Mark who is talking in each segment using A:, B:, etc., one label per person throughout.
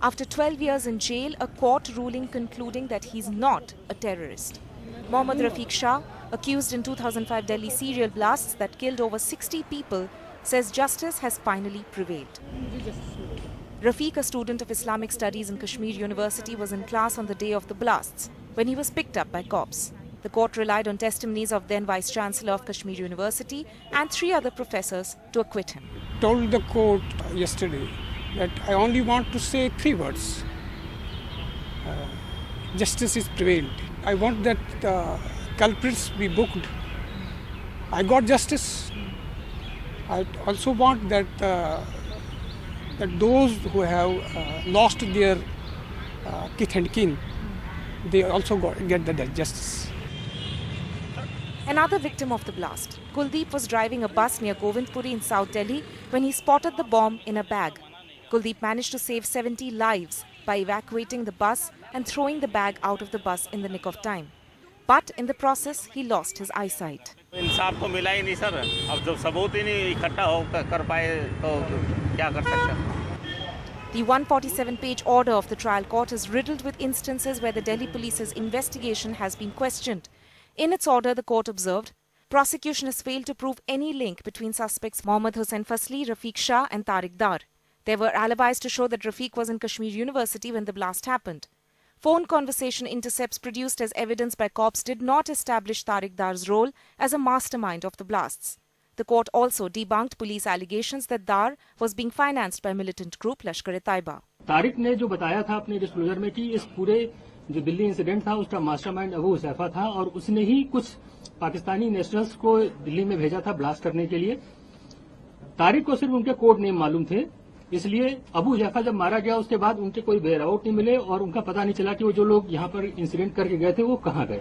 A: after 12 years in jail, a court ruling concluding that he's not a terrorist. Mohammad Rafiq Shah, accused in 2005 Delhi serial blasts that killed over 60 people, says justice has finally prevailed. Rafiq, a student of Islamic Studies in Kashmir University, was in class on the day of the blasts when he was picked up by cops. The court relied on testimonies of then Vice-Chancellor of Kashmir University and 3 other professors to acquit him.
B: Told the court yesterday that I only want to say 3 words. Justice is prevailed. I want that culprits be booked. I got justice. I also want that that those who have lost their kith and kin, they also get the justice.
A: Another victim of the blast, Kuldeep, was driving a bus near Govindpuri in South Delhi when he spotted the bomb in a bag. Kuldeep managed to save 70 lives by evacuating the bus and throwing the bag out of the bus in the nick of time. But in the process, he lost his eyesight.
C: इंसाफ तो मिला ही नहीं sir. अब जब सबूत ही नहीं इकट्ठा हो कर पाए तो क्या कर सकते हैं?
A: The 147-page order of the trial court is riddled with instances where the Delhi police's investigation has been questioned. In its order, the court observed, prosecution has failed to prove any link between suspects Mohammad Hussain Fasli, Rafiq Shah and Tariq Dar. There were alibis to show that Rafiq was in Kashmir University when the blast happened. Phone conversation intercepts produced as evidence by cops did not establish Tariq Dar's role as a mastermind of the blasts. The court also debunked police allegations that Dar was being financed by militant group Lashkar-e-Taiba.
D: Tariq ने जो बताया था अपने disclosure में कि इस पूरे जो दिल्ली इंसिडेंट था उसका मास्टरमाइंड अबू हुज़ैफा था और उसने ही कुछ पाकिस्तानी नेशनल्स को दिल्ली में भेजा था ब्लास्ट करने के लिए. तारिक को सिर्फ उनके कोड नेम मालूम थे, इसलिए अबू हुज़ैफा जब मारा गया उसके बाद उनके कोई वेयरआउट नहीं मिले और उनका पता नहीं चला कि वो जो लोग यहाँ पर इंसिडेंट करके गए थे वो कहाँ गए.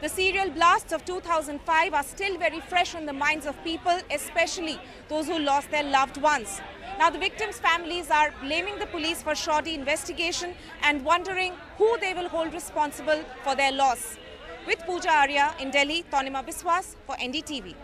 A: The serial blasts of 2005 are still very fresh on the minds of people, especially those who lost their loved ones. Now the victims' families are blaming the police for shoddy investigation and wondering who they will hold responsible for their loss. With Pooja Arya in Delhi, Tanima Biswas for NDTV.